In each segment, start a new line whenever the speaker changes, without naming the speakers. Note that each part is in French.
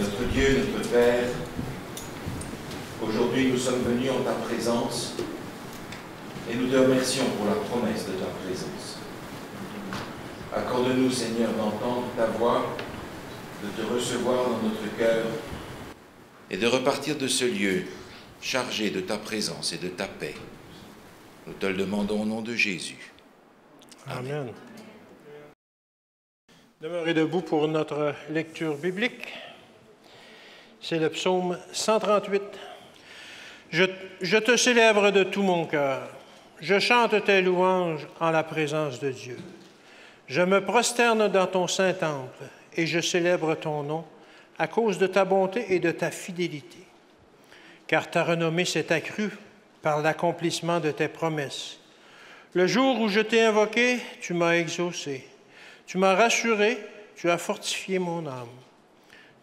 Notre Dieu, notre Père, aujourd'hui nous sommes venus en ta présence et nous te remercions pour la promesse de ta présence. Accorde-nous, Seigneur, d'entendre ta voix, de te recevoir dans notre cœur et de repartir de ce lieu chargé de ta présence et de ta paix. Nous te le demandons au nom de Jésus.
Amen. Demeurez debout pour notre lecture biblique. C'est le psaume 138. Je te célèbre de tout mon cœur. Je chante tes louanges en la présence de Dieu. Je me prosterne dans ton saint temple et je célèbre ton nom à cause de ta bonté et de ta fidélité. Car ta renommée s'est accrue par l'accomplissement de tes promesses. Le jour où je t'ai invoqué, tu m'as exaucé. Tu m'as rassuré, tu as fortifié mon âme.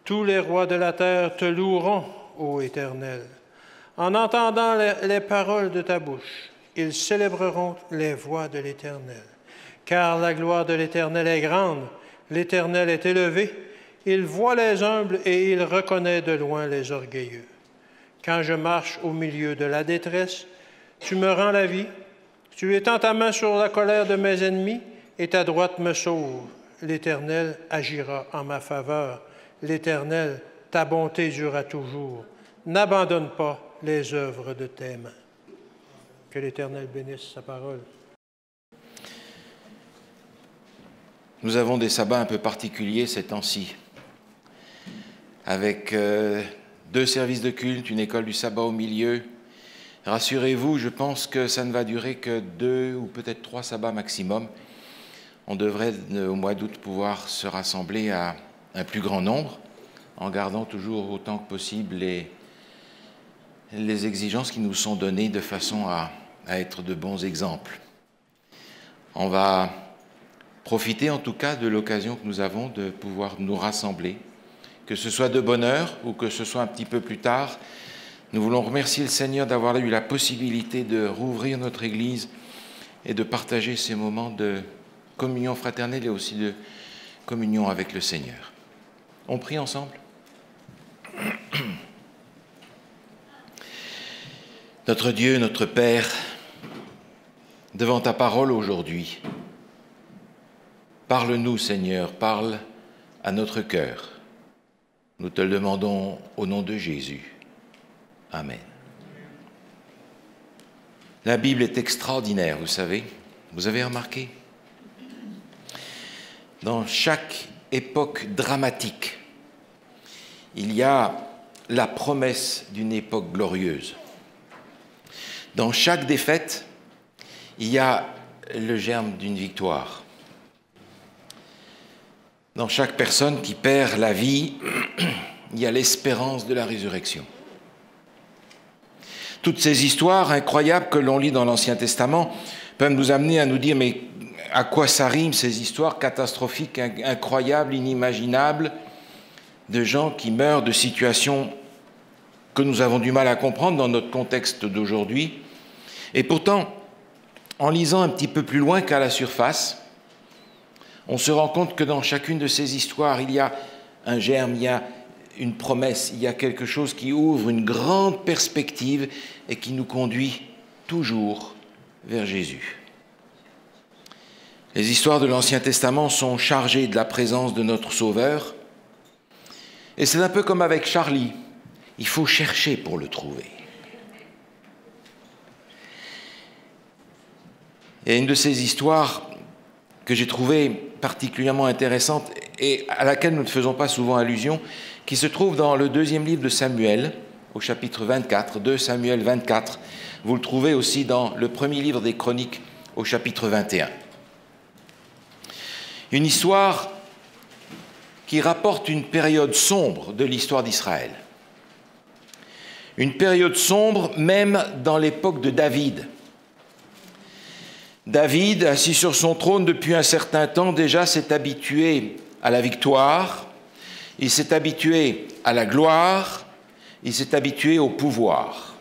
Tous les rois de la terre te loueront, ô Éternel. En entendant les paroles de ta bouche, ils célébreront les voies de l'Éternel. Car la gloire de l'Éternel est grande, l'Éternel est élevé. Il voit les humbles et il reconnaît de loin les orgueilleux. Quand je marche au milieu de la détresse, tu me rends la vie. Tu étends ta main sur la colère de mes ennemis et ta droite me sauve. L'Éternel agira en ma faveur. L'Éternel, ta bonté durera toujours. N'abandonne pas les œuvres de tes mains. Que l'Éternel bénisse sa parole.
Nous avons des sabbats un peu particuliers ces temps-ci, avec 2 services de culte, une école du sabbat au milieu. Rassurez-vous, je pense que ça ne va durer que 2 ou peut-être 3 sabbats maximum. On devrait, au mois d'août, pouvoir se rassembler à un plus grand nombre, en gardant toujours autant que possible les exigences qui nous sont données de façon à être de bons exemples. On va profiter en tout cas de l'occasion que nous avons de pouvoir nous rassembler, que ce soit de bonne heure ou que ce soit un petit peu plus tard. Nous voulons remercier le Seigneur d'avoir eu la possibilité de rouvrir notre Église et de partager ces moments de communion fraternelle et aussi de communion avec le Seigneur. On prie ensemble. Notre Dieu, notre Père, devant ta parole aujourd'hui, parle-nous, Seigneur, parle à notre cœur. Nous te le demandons au nom de Jésus. Amen. La Bible est extraordinaire, vous savez. Vous avez remarqué ? Dans chaque époque dramatique, il y a la promesse d'une époque glorieuse. Dans chaque défaite, il y a le germe d'une victoire. Dans chaque personne qui perd la vie, il y a l'espérance de la résurrection. Toutes ces histoires incroyables que l'on lit dans l'Ancien Testament peuvent nous amener à nous dire, mais à quoi ça rime ces histoires catastrophiques, incroyables, inimaginables, de gens qui meurent de situations que nous avons du mal à comprendre dans notre contexte d'aujourd'hui. Et pourtant, en lisant un petit peu plus loin qu'à la surface, on se rend compte que dans chacune de ces histoires, il y a un germe, il y a une promesse, il y a quelque chose qui ouvre une grande perspective et qui nous conduit toujours vers Jésus. Les histoires de l'Ancien Testament sont chargées de la présence de notre Sauveur. Et c'est un peu comme avec Charlie. Il faut chercher pour le trouver. Il y a une de ces histoires que j'ai trouvée particulièrement intéressante et à laquelle nous ne faisons pas souvent allusion, qui se trouve dans le 2e livre de Samuel, au chapitre 24, 2 Samuel 24. Vous le trouvez aussi dans le 1er livre des Chroniques, au chapitre 21. Une histoire qui rapporte une période sombre de l'histoire d'Israël. Une période sombre même dans l'époque de David. David, assis sur son trône depuis un certain temps, déjà s'est habitué à la victoire, il s'est habitué à la gloire, il s'est habitué au pouvoir.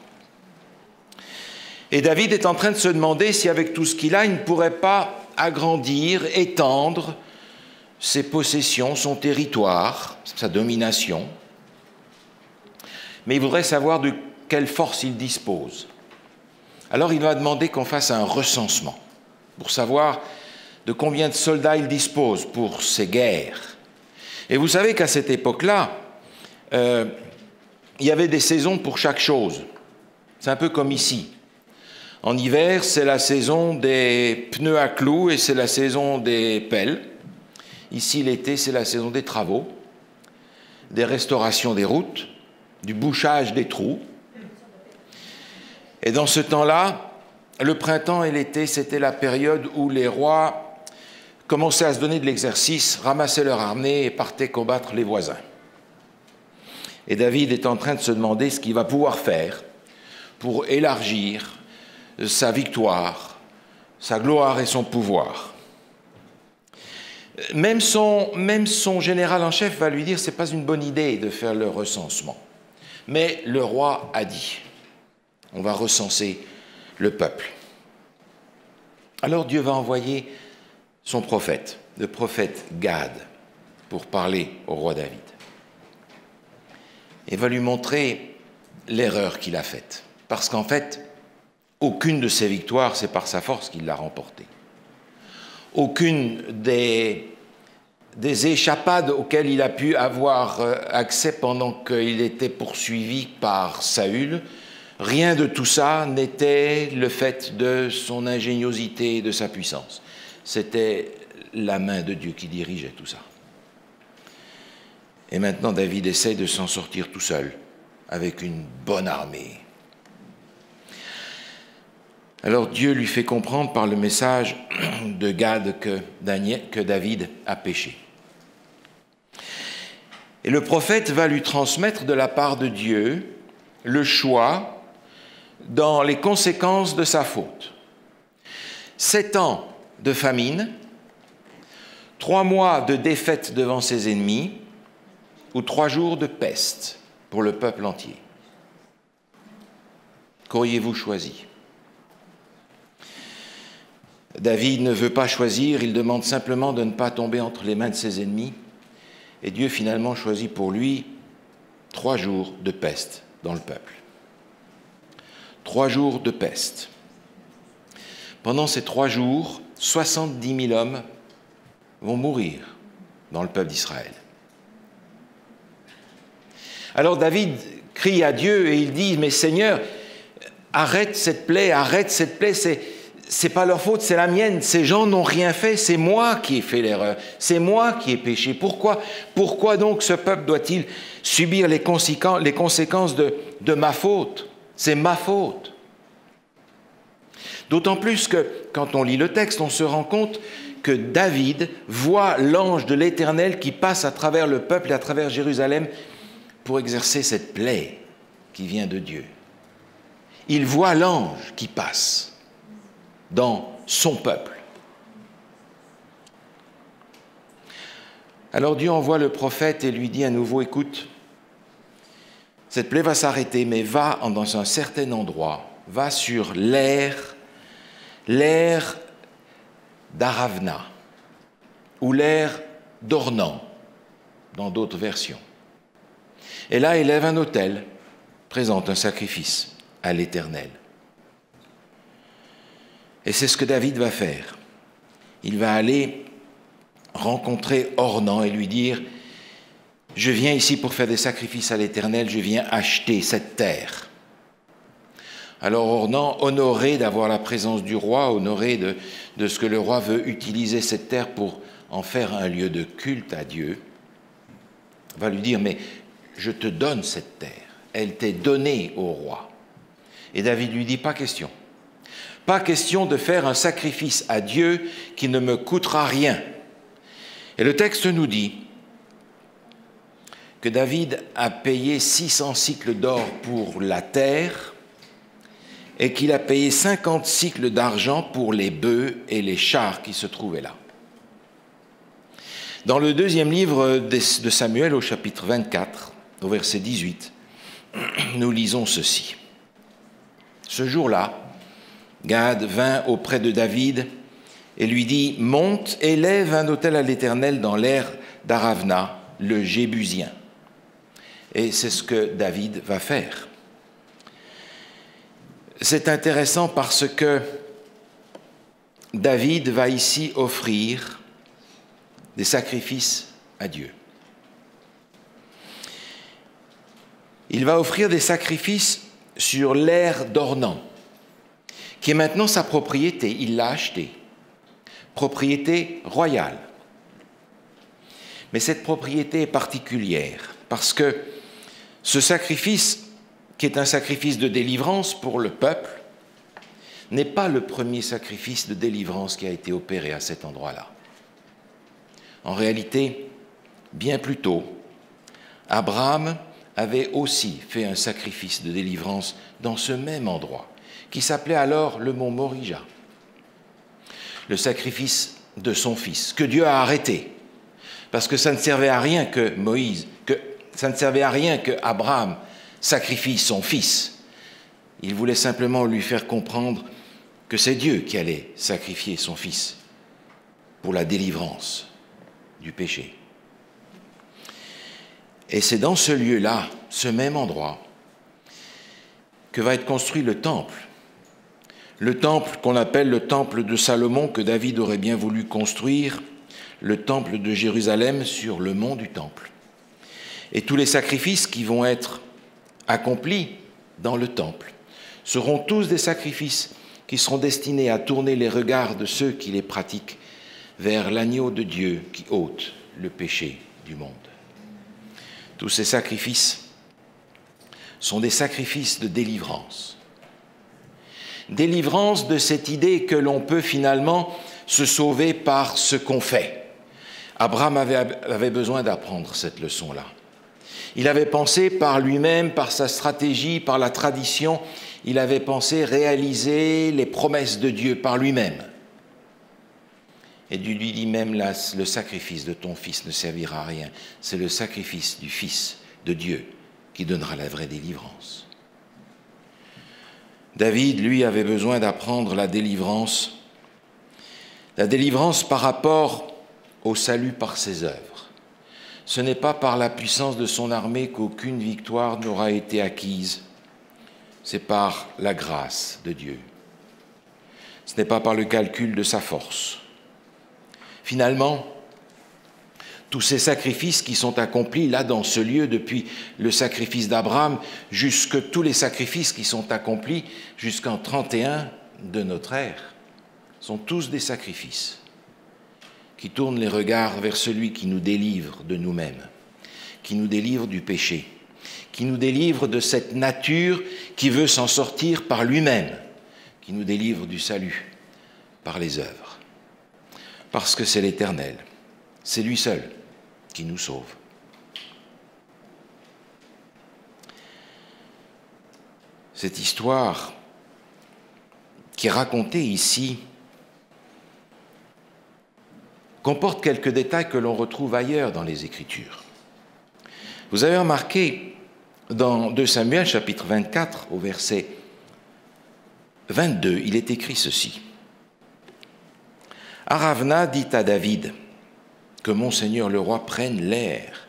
Et David est en train de se demander si avec tout ce qu'il a, il ne pourrait pas agrandir, étendre ses possessions, son territoire, sa domination. mais il voudrait savoir de quelle force il dispose. Alors il va demander qu'on fasse un recensement pour savoir de combien de soldats il dispose pour ces guerres. Et vous savez qu'à cette époque-là, il y avait des saisons pour chaque chose. C'est un peu comme ici. En hiver, c'est la saison des pneus à clous et c'est la saison des pelles. Ici, l'été, c'est la saison des travaux, des restaurations des routes, du bouchage des trous. Et dans ce temps-là, le printemps et l'été, c'était la période où les rois commençaient à se donner de l'exercice, ramassaient leur armée et partaient combattre les voisins. Et David est en train de se demander ce qu'il va pouvoir faire pour élargir sa victoire, sa gloire et son pouvoir. Même son général en chef va lui dire que ce n'est pas une bonne idée de faire le recensement. Mais le roi a dit, on va recenser le peuple. Alors Dieu va envoyer son prophète, le prophète Gad, pour parler au roi David. Et va lui montrer l'erreur qu'il a faite. Parce qu'en fait, aucune de ses victoires, c'est par sa force qu'il l'a remportée. Aucune des échappades auxquelles il a pu avoir accès pendant qu'il était poursuivi par Saül, rien de tout ça n'était le fait de son ingéniosité et de sa puissance. C'était la main de Dieu qui dirigeait tout ça. Et maintenant, David essaie de s'en sortir tout seul, avec une bonne armée. Alors Dieu lui fait comprendre par le message de Gad que David a péché. Et le prophète va lui transmettre de la part de Dieu le choix dans les conséquences de sa faute. 7 ans de famine, 3 mois de défaite devant ses ennemis, ou 3 jours de peste pour le peuple entier. Qu'auriez-vous choisi ? David ne veut pas choisir, il demande simplement de ne pas tomber entre les mains de ses ennemis. Et Dieu finalement choisit pour lui 3 jours de peste dans le peuple. 3 jours de peste. Pendant ces 3 jours, 70 000 hommes vont mourir dans le peuple d'Israël. Alors David crie à Dieu et il dit « Mais Seigneur, arrête cette plaie, c'est pas leur faute, c'est la mienne. Ces gens n'ont rien fait, c'est moi qui ai fait l'erreur, c'est moi qui ai péché. Pourquoi donc ce peuple doit-il subir les conséquences de ma faute? C'est ma faute. » D'autant plus que, quand on lit le texte, on se rend compte que David voit l'ange de l'Éternel qui passe à travers le peuple et à travers Jérusalem pour exercer cette plaie qui vient de Dieu. Il voit l'ange qui passe dans son peuple. Alors Dieu envoie le prophète et lui dit à nouveau, écoute, cette plaie va s'arrêter, mais va dans un certain endroit, va sur l'aire d'Aravna, ou l'aire d'Ornan, dans d'autres versions. Et là, élève un autel, présente un sacrifice à l'Éternel. Et c'est ce que David va faire. Il va aller rencontrer Ornan et lui dire « Je viens ici pour faire des sacrifices à l'Éternel, je viens acheter cette terre. » Alors Ornan, honoré d'avoir la présence du roi, honoré de ce que le roi veut utiliser cette terre pour en faire un lieu de culte à Dieu, va lui dire « Mais je te donne cette terre, elle t'est donnée au roi. » Et David lui dit « Pas question. Pas question de faire un sacrifice à Dieu qui ne me coûtera rien. » Et le texte nous dit que David a payé 600 cycles d'or pour la terre et qu'il a payé 50 cycles d'argent pour les bœufs et les chars qui se trouvaient là. Dans le 2e livre de Samuel, au chapitre 24, au verset 18, nous lisons ceci. Ce jour-là, Gad vint auprès de David et lui dit « Monte, élève un autel à l'Éternel dans l'aire d'Aravna, le Jébusien. » Et c'est ce que David va faire. C'est intéressant parce que David va ici offrir des sacrifices à Dieu. Il va offrir des sacrifices sur l'aire d'Ornan, qui est maintenant sa propriété. Il l'a acheté. Propriété royale. Mais cette propriété est particulière parce que ce sacrifice, qui est un sacrifice de délivrance pour le peuple, n'est pas le premier sacrifice de délivrance qui a été opéré à cet endroit-là. En réalité, bien plus tôt, Abraham avait aussi fait un sacrifice de délivrance dans ce même endroit, qui s'appelait alors le mont Morija. Le sacrifice de son fils, que Dieu a arrêté, parce que ça ne servait à rien que ça ne servait à rien que Abraham sacrifie son fils. Il voulait simplement lui faire comprendre que c'est Dieu qui allait sacrifier son fils pour la délivrance du péché. Et c'est dans ce lieu-là, ce même endroit, que va être construit le temple. Le temple qu'on appelle le temple de Salomon, que David aurait bien voulu construire, le temple de Jérusalem sur le mont du temple. Et tous les sacrifices qui vont être accomplis dans le temple seront tous des sacrifices qui seront destinés à tourner les regards de ceux qui les pratiquent vers l'agneau de Dieu qui ôte le péché du monde. Tous ces sacrifices sont des sacrifices de délivrance. Délivrance de cette idée que l'on peut finalement se sauver par ce qu'on fait. Abraham avait besoin d'apprendre cette leçon-là. Il avait pensé par lui-même, par sa stratégie, par la tradition, il avait pensé réaliser les promesses de Dieu par lui-même. Et Dieu lui dit même, là, le sacrifice de ton fils ne servira à rien. C'est le sacrifice du Fils de Dieu qui donnera la vraie délivrance. David, lui, avait besoin d'apprendre la délivrance par rapport au salut par ses œuvres. Ce n'est pas par la puissance de son armée qu'aucune victoire n'aura été acquise. C'est par la grâce de Dieu. Ce n'est pas par le calcul de sa force. Finalement, tous ces sacrifices qui sont accomplis là dans ce lieu depuis le sacrifice d'Abraham jusque tous les sacrifices qui sont accomplis jusqu'en 31 de notre ère sont tous des sacrifices qui tournent les regards vers celui qui nous délivre de nous-mêmes, qui nous délivre du péché, qui nous délivre de cette nature qui veut s'en sortir par lui-même, qui nous délivre du salut par les œuvres. Parce que c'est l'Éternel, c'est lui seul qui nous sauve. Cette histoire qui est racontée ici comporte quelques détails que l'on retrouve ailleurs dans les Écritures. Vous avez remarqué dans 2 Samuel, chapitre 24, au verset 22, il est écrit ceci. Aravna dit à David que mon Seigneur le roi prenne l'air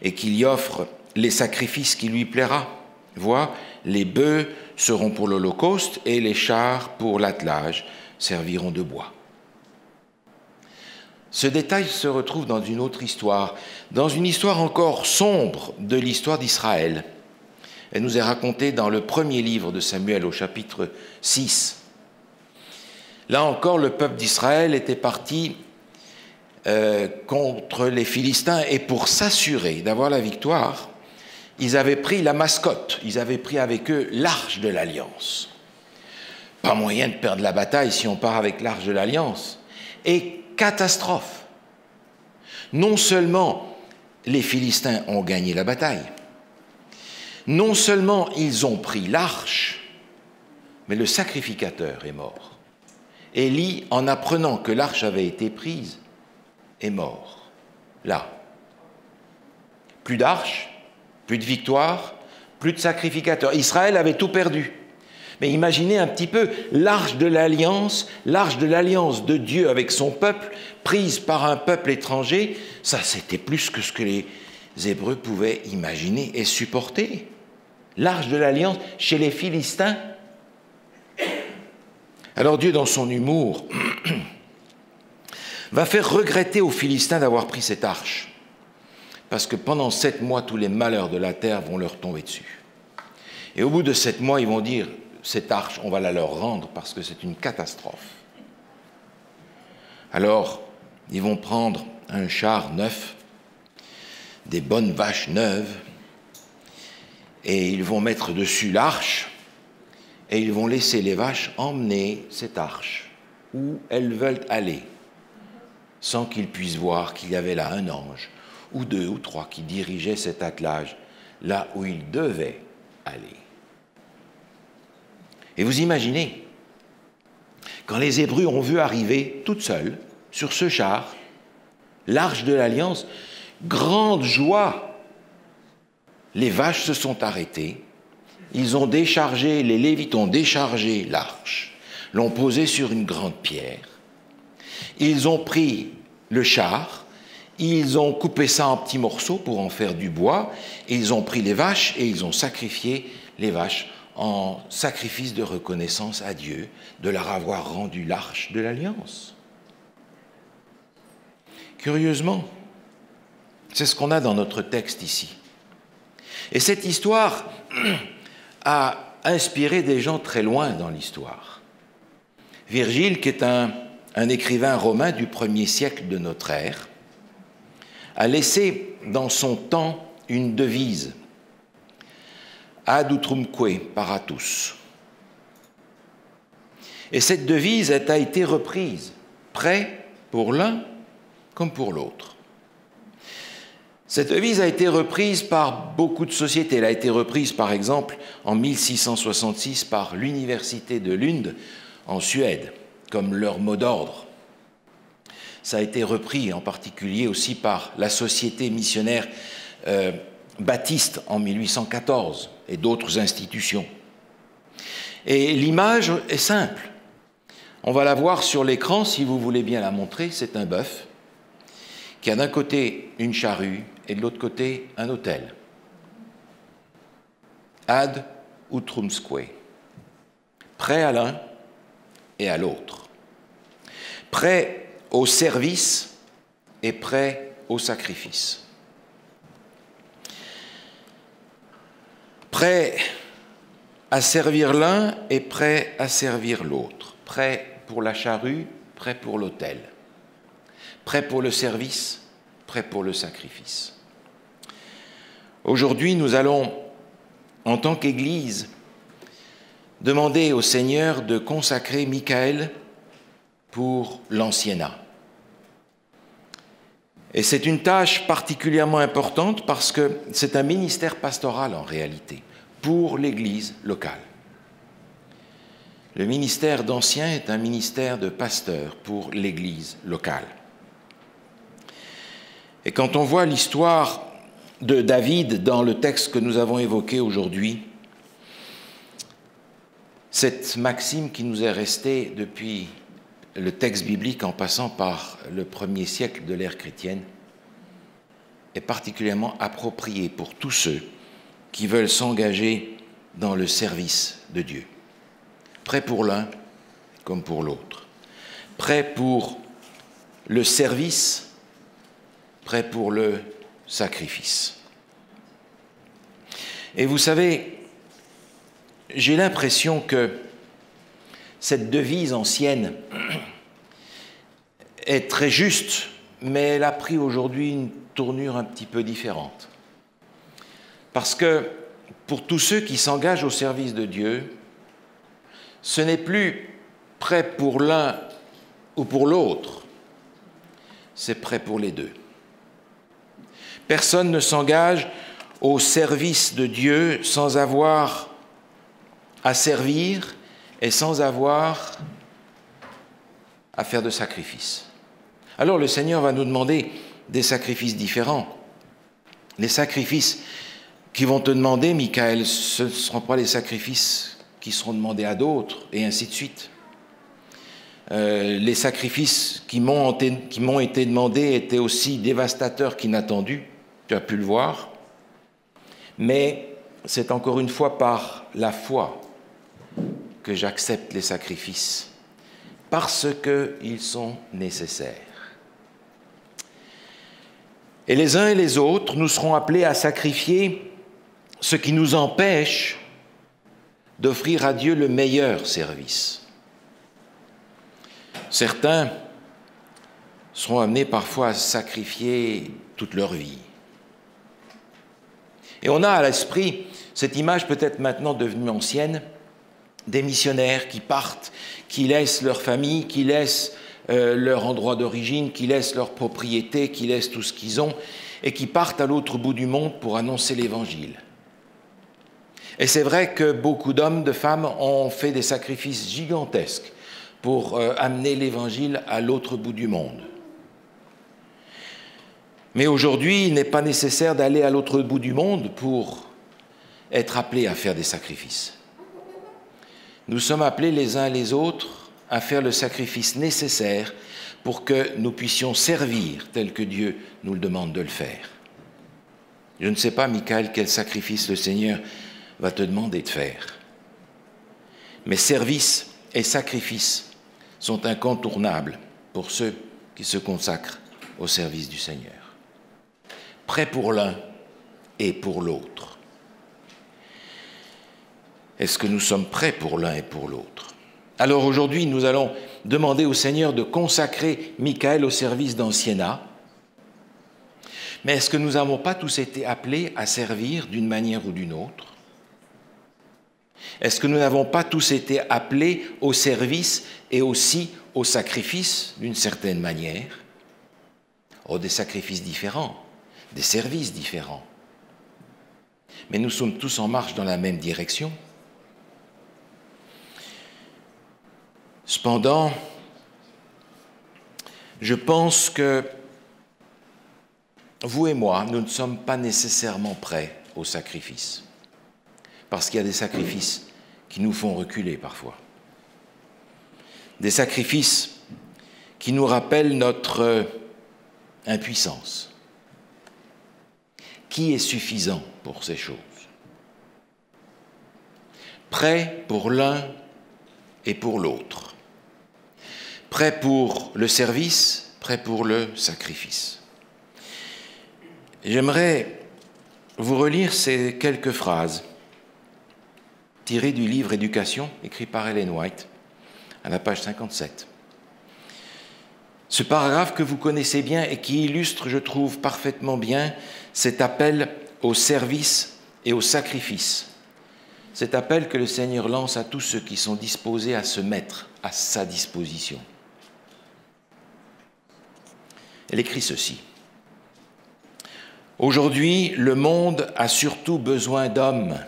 et qu'il y offre les sacrifices qui lui plaira. Vois, les bœufs seront pour l'holocauste et les chars pour l'attelage serviront de bois. Ce détail se retrouve dans une autre histoire, dans une histoire encore sombre de l'histoire d'Israël. Elle nous est racontée dans le premier livre de Samuel, au chapitre 6. Là encore, le peuple d'Israël était parti contre les Philistins et pour s'assurer d'avoir la victoire, ils avaient pris la mascotte, ils avaient pris avec eux l'arche de l'Alliance. Pas moyen de perdre la bataille si on part avec l'arche de l'Alliance. Et catastrophe. Non seulement les Philistins ont gagné la bataille, non seulement ils ont pris l'arche, mais le sacrificateur est mort. Élie, en apprenant que l'arche avait été prise, est mort. Là. Plus d'arche, plus de victoire, plus de sacrificateur. Israël avait tout perdu. Mais imaginez un petit peu l'arche de l'alliance de Dieu avec son peuple, prise par un peuple étranger, ça c'était plus que ce que Hébreux pouvaient imaginer et supporter l'Arche de l'Alliance chez les Philistins. Alors Dieu, dans son humour, va faire regretter aux Philistins d'avoir pris cette arche, parce que pendant 7 mois, tous les malheurs de la terre vont leur tomber dessus. Et au bout de 7 mois, ils vont dire, cette arche, on va la leur rendre, parce que c'est une catastrophe. Alors, ils vont prendre un char neuf, des bonnes vaches neuves, et ils vont mettre dessus l'arche, et ils vont laisser les vaches emmener cette arche où elles veulent aller, sans qu'ils puissent voir qu'il y avait là un ange, ou 2 ou 3 qui dirigeaient cet attelage là où il devait aller. Et vous imaginez, quand les Hébreux ont vu arriver toutes seules, sur ce char, l'Arche de l'Alliance, grande joie, les vaches se sont arrêtées, ils ont déchargé, les Lévites ont déchargé l'arche, l'ont posée sur une grande pierre, ils ont pris le char, ils ont coupé ça en petits morceaux pour en faire du bois, et ils ont pris les vaches et ils ont sacrifié les vaches en sacrifice de reconnaissance à Dieu de leur avoir rendu l'Arche de l'Alliance. Curieusement, c'est ce qu'on a dans notre texte ici. Et cette histoire a inspiré des gens très loin dans l'histoire. Virgile, qui est un écrivain romain du 1er siècle de notre ère, a laissé dans son temps une devise, ad utrumque paratus. Et cette devise a été reprise, prêt pour l'un comme pour l'autre. Cette devise a été reprise par beaucoup de sociétés. Elle a été reprise, par exemple, en 1666 par l'université de Lund, en Suède, comme leur mot d'ordre. Ça a été repris en particulier aussi par la Société missionnaire baptiste en 1814 et d'autres institutions. Et l'image est simple. On va la voir sur l'écran, si vous voulez bien la montrer. C'est un bœuf qui a d'un côté une charrue et de l'autre côté un autel. Ad utrumque. Prêt à l'un et à l'autre. Prêt au service et prêt au sacrifice. Prêt à servir l'un et prêt à servir l'autre. Prêt pour la charrue, prêt pour l'autel. Prêt pour le service, prêt pour le sacrifice. Aujourd'hui, nous allons, en tant qu'Église, demander au Seigneur de consacrer Michael pour l'anciennat. Et c'est une tâche particulièrement importante parce que c'est un ministère pastoral en réalité, pour l'Église locale. Le ministère d'ancien est un ministère de pasteur pour l'Église locale. Et quand on voit l'histoire de David dans le texte que nous avons évoqué aujourd'hui, cette maxime qui nous est restée depuis le texte biblique en passant par le 1er siècle de l'ère chrétienne est particulièrement appropriée pour tous ceux qui veulent s'engager dans le service de Dieu. Prêt pour l'un comme pour l'autre. Prêt pour le service, prêt pour le sacrifice. Et vous savez, j'ai l'impression que cette devise ancienne est très juste, mais elle a pris aujourd'hui une tournure un petit peu différente. Parce que pour tous ceux qui s'engagent au service de Dieu, ce n'est plus prêt pour l'un ou pour l'autre, c'est prêt pour les deux. Personne ne s'engage au service de Dieu sans avoir à servir et sans avoir à faire de sacrifices. Alors le Seigneur va nous demander des sacrifices différents. Les sacrifices qui vont te demander, Michael, ce ne seront pas les sacrifices qui seront demandés à d'autres, et ainsi de suite. Les sacrifices qui m'ont été demandés étaient aussi dévastateurs qu'inattendus. tu as pu le voir, mais c'est encore une fois par la foi que j'accepte les sacrifices, parce qu'ils sont nécessaires. Et les uns et les autres, nous serons appelés à sacrifier ce qui nous empêche d'offrir à Dieu le meilleur service. Certains seront amenés parfois à sacrifier toute leur vie. Et on a à l'esprit cette image peut-être maintenant devenue ancienne, des missionnaires qui partent, qui laissent leur famille, qui laissent leur endroit d'origine, qui laissent leur propriété, qui laissent tout ce qu'ils ont, et qui partent à l'autre bout du monde pour annoncer l'Évangile. Et c'est vrai que beaucoup d'hommes, de femmes ont fait des sacrifices gigantesques pour amener l'Évangile à l'autre bout du monde. Mais aujourd'hui, il n'est pas nécessaire d'aller à l'autre bout du monde pour être appelé à faire des sacrifices. Nous sommes appelés les uns et les autres à faire le sacrifice nécessaire pour que nous puissions servir tel que Dieu nous le demande de le faire. Je ne sais pas, Michael, quel sacrifice le Seigneur va te demander de faire. Mais service et sacrifice sont incontournables pour ceux qui se consacrent au service du Seigneur. Prêt pour l'un et pour l'autre. Est-ce que nous sommes prêts pour l'un et pour l'autre? Alors aujourd'hui, nous allons demander au Seigneur de consacrer Michael au service d'Anciennat. Mais est-ce que nous n'avons pas tous été appelés à servir d'une manière ou d'une autre? Est-ce que nous n'avons pas tous été appelés au service et aussi au sacrifice d'une certaine manière? Oh, des sacrifices différents, des services différents. Mais nous sommes tous en marche dans la même direction. Cependant, je pense que vous et moi, nous ne sommes pas nécessairement prêts au sacrifice. Parce qu'il y a des sacrifices qui nous font reculer parfois. Des sacrifices qui nous rappellent notre impuissance. Qui est suffisant pour ces choses? Prêt pour l'un et pour l'autre. Prêt pour le service, prêt pour le sacrifice. J'aimerais vous relire ces quelques phrases tirées du livre Éducation, écrit par Ellen White, à la page 57. Ce paragraphe que vous connaissez bien et qui illustre, je trouve, parfaitement bien cet appel au service et au sacrifice. Cet appel que le Seigneur lance à tous ceux qui sont disposés à se mettre à sa disposition. Elle écrit ceci. Aujourd'hui, le monde a surtout besoin d'hommes,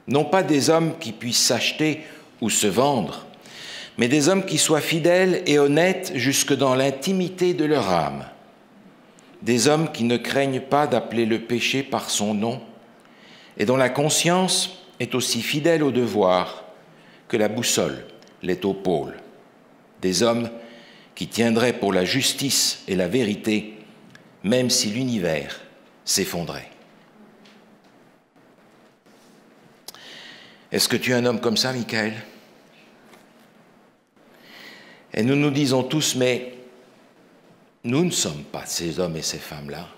non pas des hommes qui puissent s'acheter ou se vendre, mais des hommes qui soient fidèles et honnêtes jusque dans l'intimité de leur âme, des hommes qui ne craignent pas d'appeler le péché par son nom et dont la conscience est aussi fidèle au devoir que la boussole l'est au pôle, des hommes qui tiendraient pour la justice et la vérité, même si l'univers s'effondrait. Est-ce que tu es un homme comme ça, Michael? Et nous nous disons tous, mais nous ne sommes pas ces hommes et ces femmes-là.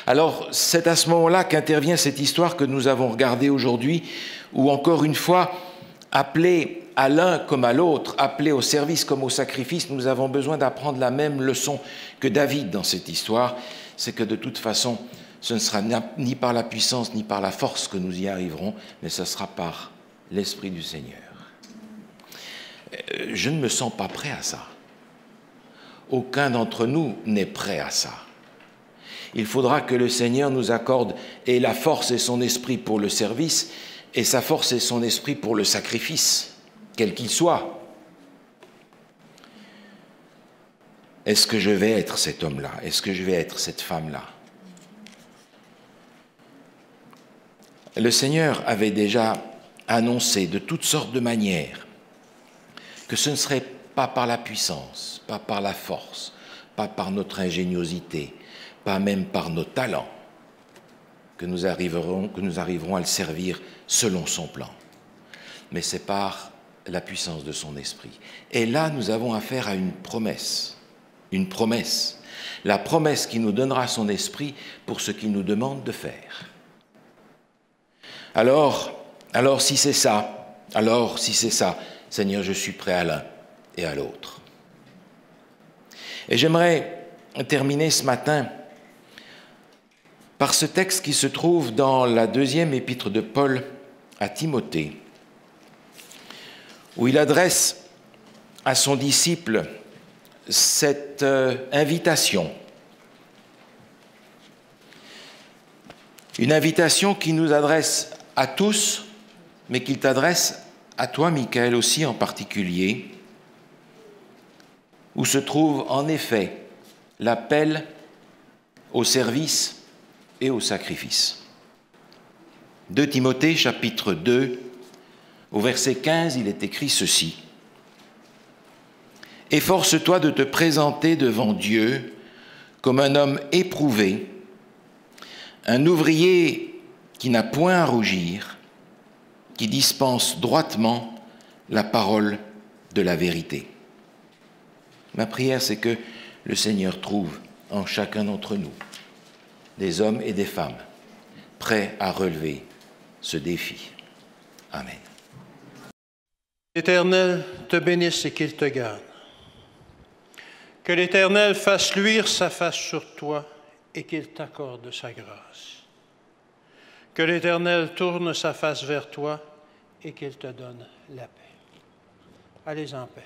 Alors, c'est à ce moment-là qu'intervient cette histoire que nous avons regardée aujourd'hui, où encore une fois, appelés à l'un comme à l'autre, appelés au service comme au sacrifice, nous avons besoin d'apprendre la même leçon que David dans cette histoire, c'est que de toute façon, ce ne sera ni par la puissance ni par la force que nous y arriverons, mais ce sera par l'Esprit du Seigneur. Je ne me sens pas prêt à ça. Aucun d'entre nous n'est prêt à ça. Il faudra que le Seigneur nous accorde et la force et son esprit pour le service et sa force et son esprit pour le sacrifice, quel qu'il soit. Est-ce que je vais être cet homme-là? Est-ce que je vais être cette femme-là? Le Seigneur avait déjà annoncé de toutes sortes de manières que ce ne serait pas par la puissance, pas par la force, pas par notre ingéniosité, pas même par nos talents, que nous arriverons à le servir selon son plan, mais c'est par la puissance de son esprit. Et là, nous avons affaire à une promesse, la promesse qui nous donnera son esprit pour ce qu'il nous demande de faire. Alors si c'est ça, Seigneur, je suis prêt à l'un et à l'autre. Et j'aimerais terminer ce matin par ce texte qui se trouve dans la deuxième épître de Paul à Timothée, où il adresse à son disciple cette invitation. Une invitation qui nous adresse à tous, mais qu'il t'adresse à toi, Michael, aussi en particulier, où se trouve en effet l'appel au service et au sacrifice. 2 Timothée, chapitre 2, au verset 15, il est écrit ceci. « Efforce-toi de te présenter devant Dieu comme un homme éprouvé, un ouvrier qui n'a point à rougir, qui dispense droitement la parole de la vérité. » Ma prière, c'est que le Seigneur trouve en chacun d'entre nous des hommes et des femmes prêts à relever ce défi. Amen.
L'Éternel te bénisse et qu'il te garde. Que l'Éternel fasse luire sa face sur toi et qu'il t'accorde sa grâce. Que l'Éternel tourne sa face vers toi et qu'il te donne la paix. Allez en paix.